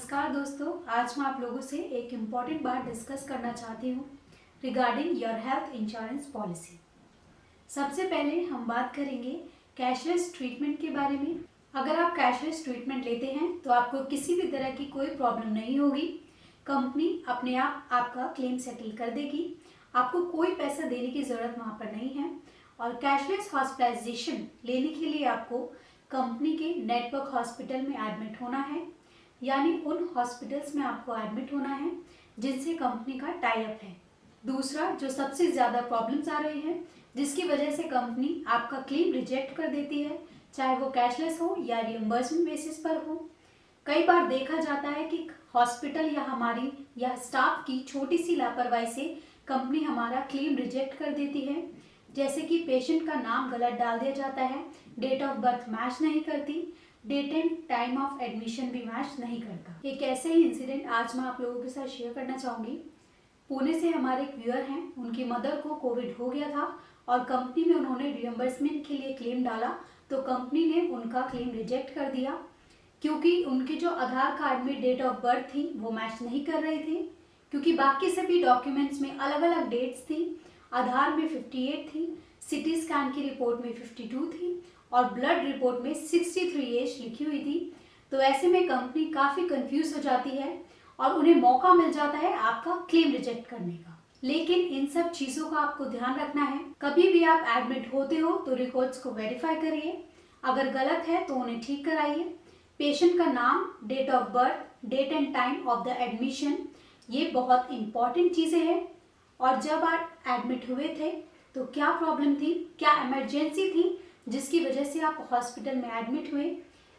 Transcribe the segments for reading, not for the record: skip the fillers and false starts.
नमस्कार दोस्तों, आज मैं आप लोगों से एक इम्पॉर्टेंट बात डिस्कस करना चाहती हूँ regarding your health insurance policy. सबसे पहले हम बात करेंगे कैशलेस ट्रीटमेंट के बारे में। अगर आप कैशलेस ट्रीटमेंट लेते हैं तो आपको किसी भी तरह की कोई प्रॉब्लम नहीं होगी। कंपनी अपने आप आपका क्लेम सेटल कर देगी। आपको कोई पैसा देने की ज़रूरत वहाँ पर नहीं है। और कैशलेस हॉस्पिटलाइजेशन लेने के लिए आपको कंपनी के नेटवर्क हॉस्पिटल में एडमिट होना है, यानी उन हॉस्पिटल्स में आपको एडमिट होना है जिनसे कंपनी का टाई अप है। दूसरा, जो सबसे ज़्यादा प्रॉब्लम्स आ रही हैं जिसकी वजह से कंपनी आपका क्लेम रिजेक्ट कर देती है, चाहे वो कैशलेस हो या रियम्बर्समेंट बेसिस पर हो। कई बार देखा जाता है कि हॉस्पिटल या हमारी या स्टाफ की छोटी सी लापरवाही से कंपनी हमारा क्लेम रिजेक्ट कर देती है। जैसे कि पेशेंट का नाम गलत डाल दिया जाता है, डेट ऑफ बर्थ मैच नहीं करती, date and time of admission भी मैच नहीं करता। एक ऐसे ही इंसिडेंट आज मैं आप लोगों के साथ शेयर करना चाहूँगी। पुणे से हमारे एक व्यूअर हैं, उनकी मदर को कोविड हो गया था और कंपनी में उन्होंने रियम्बर्समेंट के लिए क्लेम डाला तो कंपनी ने उनका क्लेम रिजेक्ट कर दिया क्योंकि उनके जो आधार कार्ड में डेट ऑफ बर्थ थी वो मैच नहीं कर रही थी, क्योंकि बाकी सभी डॉक्यूमेंट्स में अलग अलग डेट्स थी। आधार में 58 थी, सिटी स्कैन की रिपोर्ट में 52 थी और ब्लड रिपोर्ट में 63 एज लिखी हुई थी। तो ऐसे में कंपनी काफ़ी कंफ्यूज हो जाती है और उन्हें मौका मिल जाता है आपका क्लेम रिजेक्ट करने का। लेकिन इन सब चीज़ों का आपको ध्यान रखना है। कभी भी आप एडमिट होते हो तो रिकॉर्ड्स को वेरीफाई करिए, अगर गलत है तो उन्हें ठीक कराइए। पेशेंट का नाम, date of birth, date and time of the admission, ये बहुत इंपॉर्टेंट चीज़ें हैं। और जब आप एडमिट हुए थे तो क्या प्रॉब्लम थी, क्या इमरजेंसी थी जिसकी वजह से आप हॉस्पिटल में एडमिट हुए,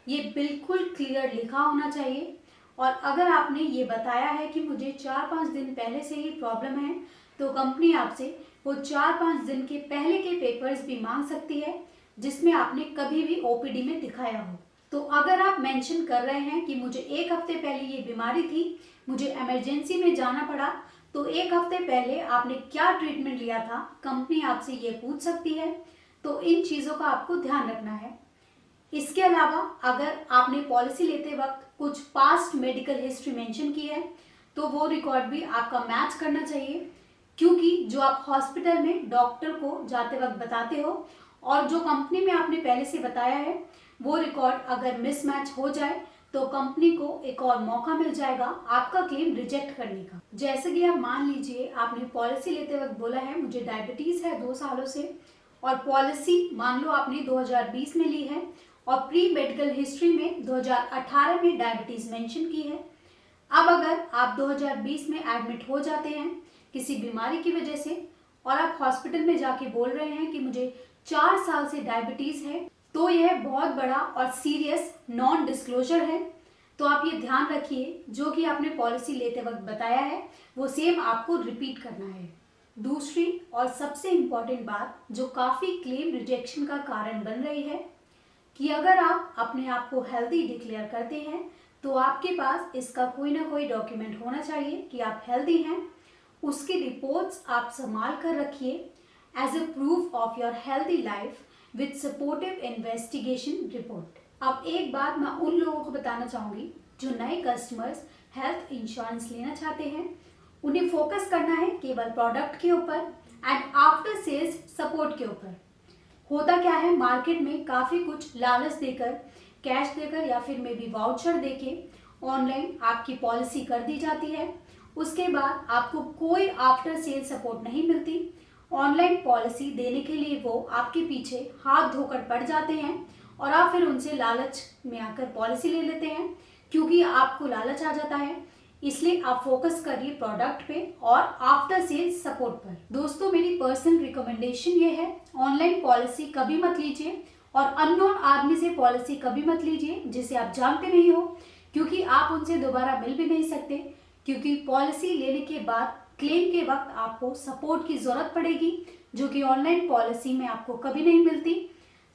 ये बिल्कुल क्लियर लिखा होना चाहिए। और अगर आपने ये बताया है कि मुझे 4-5 दिन पहले से ये प्रॉब्लम है तो कंपनी आपसे वो 4-5 दिन के पहले के पेपर्स भी मांग सकती है जिसमें आपने कभी भी ओपीडी में दिखाया हो। तो अगर आप मेंशन कर रहे हैं कि मुझे 1 हफ्ते पहले ये बीमारी थी, मुझे इमरजेंसी में जाना पड़ा, तो 1 हफ्ते पहले आपने क्या ट्रीटमेंट लिया था, कंपनी आपसे ये पूछ सकती है। तो इन चीज़ों का आपको ध्यान रखना है। इसके अलावा अगर आपने पॉलिसी लेते वक्त कुछ पास्ट मेडिकल हिस्ट्री मेंशन की है तो वो रिकॉर्ड भी आपका मैच करना चाहिए, क्योंकि जो आप हॉस्पिटल में डॉक्टर को जाते वक्त बताते हो और जो कंपनी में आपने पहले से बताया है वो रिकॉर्ड अगर मिसमैच हो जाए तो कंपनी को एक और मौका मिल जाएगा आपका क्लेम रिजेक्ट करने का। जैसे कि आप मान लीजिए आपने पॉलिसी लेते वक्त बोला है मुझे डायबिटीज़ है 2 सालों से, और पॉलिसी मान लो आपने 2020 में ली है और प्री मेडिकल हिस्ट्री में 2018 में डायबिटीज़ मेंशन की है। अब अगर आप 2020 में एडमिट हो जाते हैं किसी बीमारी की वजह से और आप हॉस्पिटल में जाके बोल रहे हैं कि मुझे 4 साल से डायबिटीज़ है, तो यह बहुत बड़ा और सीरियस नॉन डिस्क्लोजर है। तो आप ये ध्यान रखिए, जो कि आपने पॉलिसी लेते वक्त बताया है वो सेम आपको रिपीट करना है। दूसरी और सबसे इम्पॉर्टेंट बात जो काफ़ी क्लेम रिजेक्शन का कारण बन रही है कि अगर आप अपने आप को हेल्दी डिक्लेयर करते हैं तो आपके पास इसका कोई ना कोई डॉक्यूमेंट होना चाहिए कि आप हेल्दी हैं। उसकी रिपोर्ट्स आप संभाल कर रखिए as a proof of your healthy life with supportive investigation report. अब एक बात मैं उन लोगों को बताना चाहूँगी जो नए कस्टमर्स हेल्थ इंश्योरेंस लेना चाहते हैं, उन्हें फोकस करना है केवल प्रोडक्ट के ऊपर एंड आफ्टर सेल्स सपोर्ट के ऊपर। होता क्या है, मार्केट में काफ़ी कुछ लालच देकर, कैश देकर या फिर मे बी वाउचर देके ऑनलाइन आपकी पॉलिसी कर दी जाती है। उसके बाद आपको कोई आफ्टर सेल सपोर्ट नहीं मिलती। ऑनलाइन पॉलिसी देने के लिए वो आपके पीछे हाथ धोकर पड़ जाते हैं और आप फिर उनसे लालच में आकर पॉलिसी ले लेते हैं, क्योंकि आपको लालच आ जाता है। इसलिए आप फोकस करिए प्रोडक्ट पे और आफ्टर सेल सपोर्ट पर। दोस्तों, मेरी पर्सनल रिकमेंडेशन ये है, ऑनलाइन पॉलिसी कभी मत लीजिए और अननोन आदमी से पॉलिसी कभी मत लीजिए जिसे आप जानते नहीं हो, क्योंकि आप उनसे दोबारा मिल भी नहीं सकते, क्योंकि पॉलिसी लेने के बाद क्लेम के वक्त आपको सपोर्ट की ज़रूरत पड़ेगी जो कि ऑनलाइन पॉलिसी में आपको कभी नहीं मिलती।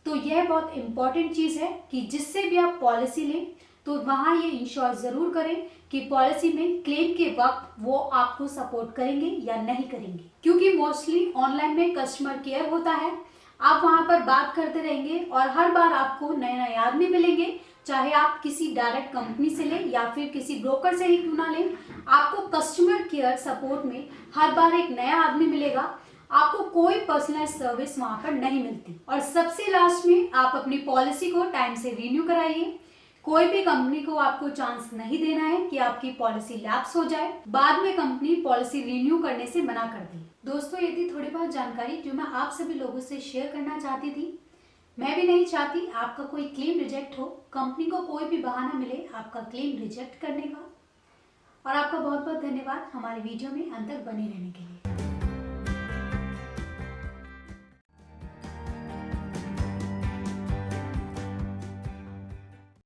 तो यह बहुत इंपॉर्टेंट चीज़ है कि जिससे भी आप पॉलिसी लें तो वहाँ ये इंश्योर ज़रूर करें कि पॉलिसी में क्लेम के वक्त वो आपको सपोर्ट करेंगे या नहीं करेंगे, क्योंकि मोस्टली ऑनलाइन में कस्टमर केयर होता है। आप वहाँ पर बात करते रहेंगे और हर बार आपको नए नए आदमी मिलेंगे चाहे आप किसी डायरेक्ट कंपनी से लें या फिर किसी ब्रोकर से ही क्यों ना लें, आपको कस्टमर केयर सपोर्ट में हर बार एक नया आदमी मिलेगा। आपको कोई पर्सनल सर्विस वहां पर नहीं मिलती। और सबसे लास्ट में आप अपनी पॉलिसी को टाइम से रिन्यू कराइए। कोई भी कंपनी को आपको चांस नहीं देना है कि आपकी पॉलिसी लैप्स हो जाए, बाद में कंपनी पॉलिसी रिन्यू करने से मना कर दे। दोस्तों, ये थी थोड़ी बहुत जानकारी जो मैं आप सभी लोगों से शेयर करना चाहती थी। मैं भी नहीं चाहती आपका कोई क्लेम रिजेक्ट हो, कंपनी को कोई भी बहाना मिले आपका क्लेम रिजेक्ट करने का। और आपका बहुत बहुत धन्यवाद हमारे वीडियो में अंत तक बने रहने के लिए।